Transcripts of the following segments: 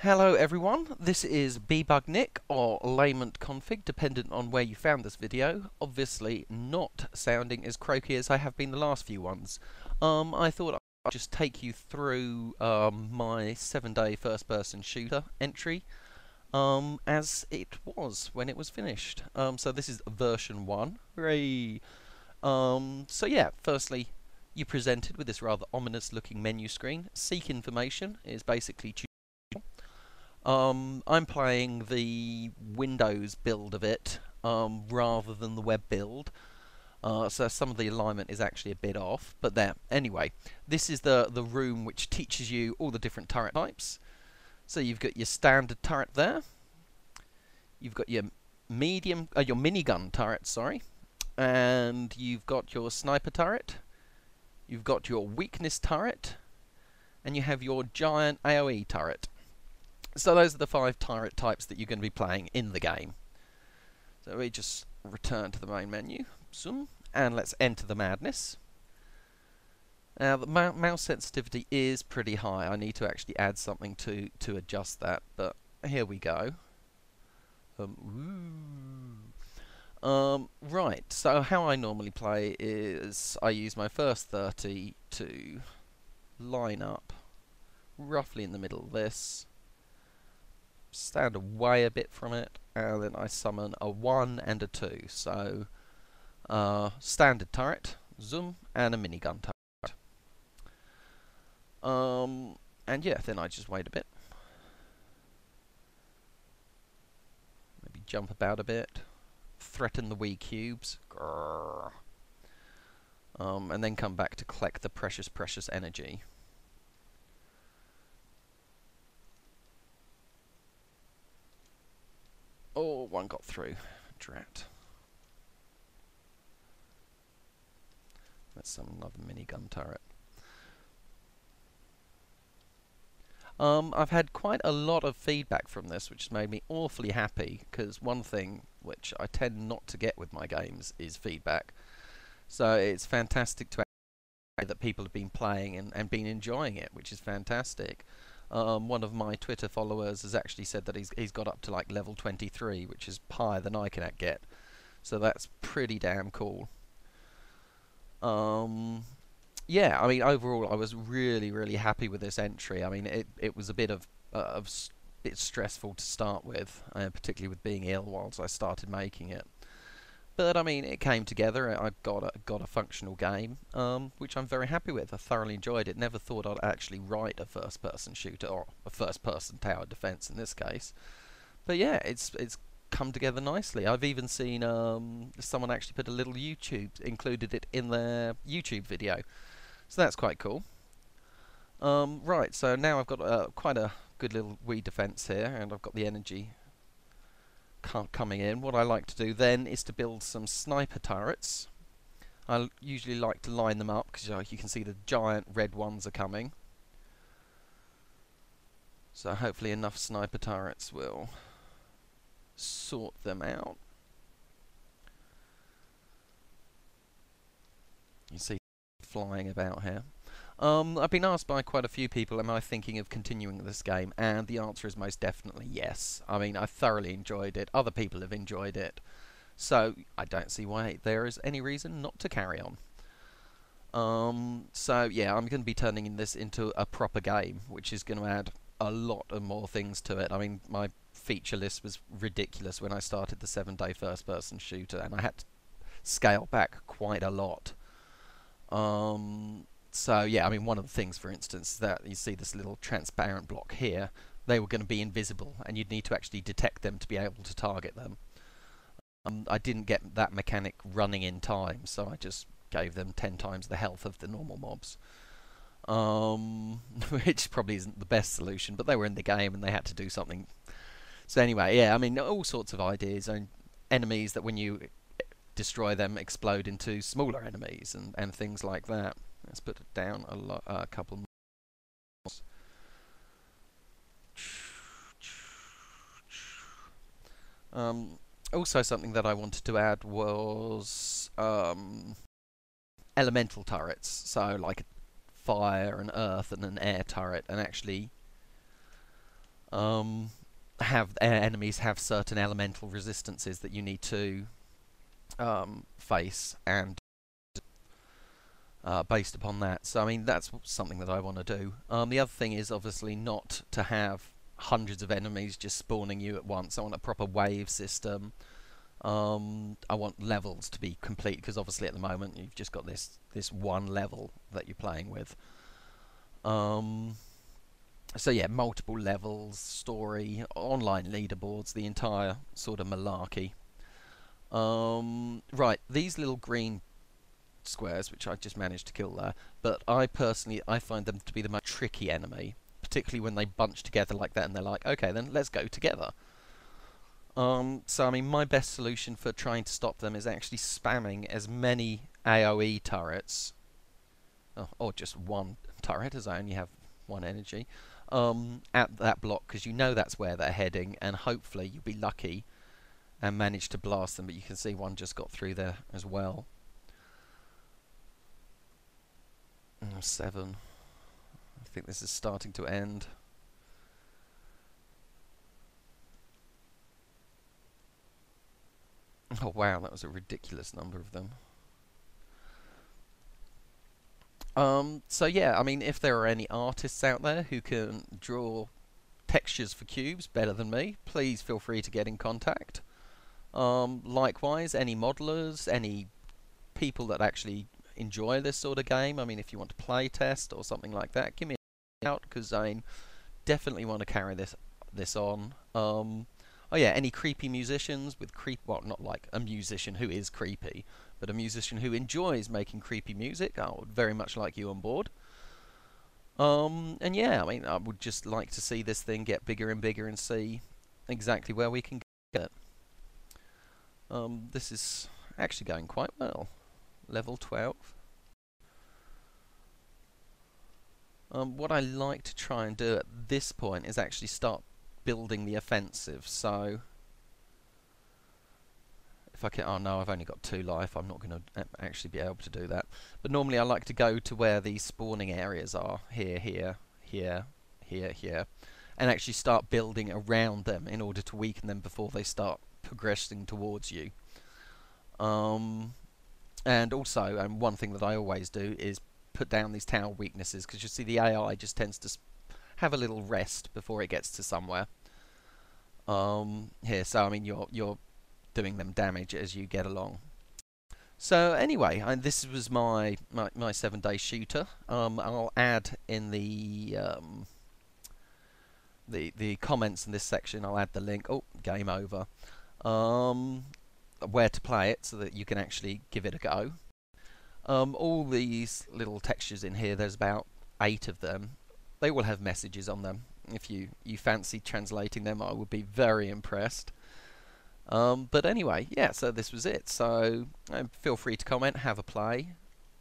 Hello everyone, this is Bebug Nick or Layment Config, dependent on where you found this video. Obviously not sounding as croaky as I have been the last few ones. I thought I'd just take you through my 7-day first-person shooter entry as it was when it was finished. So this is version 1. Hooray! So yeah, firstly, you're presented with this rather ominous looking menu screen. Seek information is basically I'm playing the Windows build of it rather than the web build, so some of the alignment is actually a bit off. But there, anyway, this is the room which teaches you all the different turret types. So you've got your standard turret there. You've got your your minigun turret, sorry, and you've got your sniper turret. You've got your weakness turret, and you have your giant AOE turret. So those are the 5 turret types that you're going to be playing in the game. So we just return to the main menu, zoom, and let's enter the madness. Now the mouse sensitivity is pretty high. I need to actually add something to adjust that, but here we go. Right, so how I normally play is I use my first 30 to line up roughly in the middle of this, stand away a bit from it, and then I summon a 1 and a 2. So standard turret, zoom, and a minigun turret. And yeah, then I just wait a bit. Maybe jump about a bit. Threaten the wee cubes. And then come back to collect the precious energy. Oh, one got through. Drat. Let's summon another minigun turret. I've had quite a lot of feedback from this, which has made me awfully happy, because one thing which I tend not to get with my games is feedback. So it's fantastic to have that people have been playing and been enjoying it, which is fantastic. One of my Twitter followers has actually said that he's got up to like level 23, which is higher than I can get. So that's pretty damn cool. Yeah, I mean, overall, I was really happy with this entry. I mean, it was a bit bit stressful to start with, particularly with being ill whilst I started making it. But I mean, it came together. I got a functional game, which I'm very happy with. I thoroughly enjoyed it. Never thought I'd actually write a first-person shooter, or a first-person tower defense in this case. But yeah, it's come together nicely. I've even seen someone actually put a little included it in their YouTube video. So that's quite cool. Right, so now I've got quite a good little wee defense here, and I've got the energy coming in. What I like to do then is to build some sniper turrets. I usually like to line them up because you can see the giant red ones are coming. So hopefully enough sniper turrets will sort them out. You see flying about here. I've been asked by quite a few people, am I thinking of continuing this game? And the answer is most definitely yes. I mean, I thoroughly enjoyed it. Other people have enjoyed it. So I don't see why there is any reason not to carry on. So yeah, I'm going to be turning this into a proper game, which is going to add a lot of more things to it. I mean, my feature list was ridiculous when I started the 7-day first-person shooter, and I had to scale back quite a lot. So yeah, I mean, one of the things, for instance, that you see this little transparent block here, they were going to be invisible, and you'd need to actually detect them to be able to target them. I didn't get that mechanic running in time, so I just gave them 10 times the health of the normal mobs. Which probably isn't the best solution, but they were in the game and they had to do something. So anyway, yeah, I mean, all sorts of ideas, and enemies that when you destroy them explode into smaller enemies and things like that. Let's put it down a couple more. Also, something that I wanted to add was elemental turrets, so like a fire, an earth, and an air turret, and actually Um, have enemies have certain elemental resistances that you need to face, and based upon that. So I mean that's something that I want to do. The other thing is obviously not to have hundreds of enemies just spawning you at once. I want a proper wave system. I want levels to be complete, because obviously at the moment you've just got this one level that you're playing with. So yeah, multiple levels, story, online leaderboards, the entire sort of malarkey. Right, these little green squares, which I just managed to kill there, but I find them to be the most tricky enemy, particularly when they bunch together like that and they're like, okay, then let's go together. So I mean, my best solution for trying to stop them is actually spamming as many AoE turrets, or just one turret, as I only have one energy, at that block, because you know that's where they're heading, and hopefully you'll be lucky and manage to blast them. But you can see one just got through there as well. 7. I think this is starting to end. Oh wow, that was a ridiculous number of them. So yeah, I mean, if there are any artists out there who can draw textures for cubes better than me, please feel free to get in contact. Likewise, any modelers, any people that actually enjoy this sort of game, I mean, if you want to play test or something like that, give me a shout, because I definitely want to carry this on. Oh yeah, any creepy musicians with well, not like a musician who is creepy, but a musician who enjoys making creepy music, I would very much like you on board. And yeah, I mean, I would just like to see this thing get bigger and bigger and see exactly where we can get it. This is actually going quite well. Level 12. What I like to try and do at this point is actually start building the offensive. So if I can, oh no, I've only got 2 life. I'm not going to actually be able to do that. But normally I like to go to where these spawning areas are. Here, here, here, here, here. And actually start building around them in order to weaken them before they start progressing towards you. And also, one thing that I always do is put down these tower weaknesses, because you see the AI just tends to have a little rest before it gets to somewhere. Here, so I mean, you're doing them damage as you get along. So anyway, this was my 7-day shooter. I'll add in the comments in this section, I'll add the link. Oh, game over. Where to play it so that you can actually give it a go. All these little textures in here, there's about 8 of them. They all have messages on them. If you fancy translating them, I would be very impressed. But anyway, yeah, so this was it. So feel free to comment, have a play.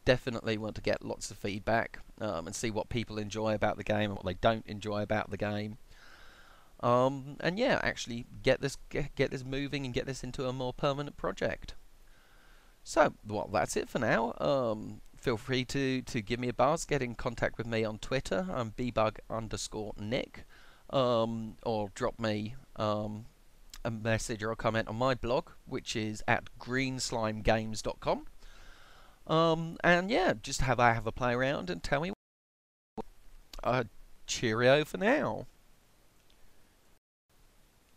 Definitely want to get lots of feedback and see what people enjoy about the game and what they don't enjoy about the game. And yeah, actually get this moving and get this into a more permanent project. So, well, that's it for now. Feel free to give me a buzz, get in contact with me on Twitter. I'm bbug_Nick. Or drop me a message or a comment on my blog, which is at greenslimegames.com. And yeah, just have a play around and tell me. Cheerio for now.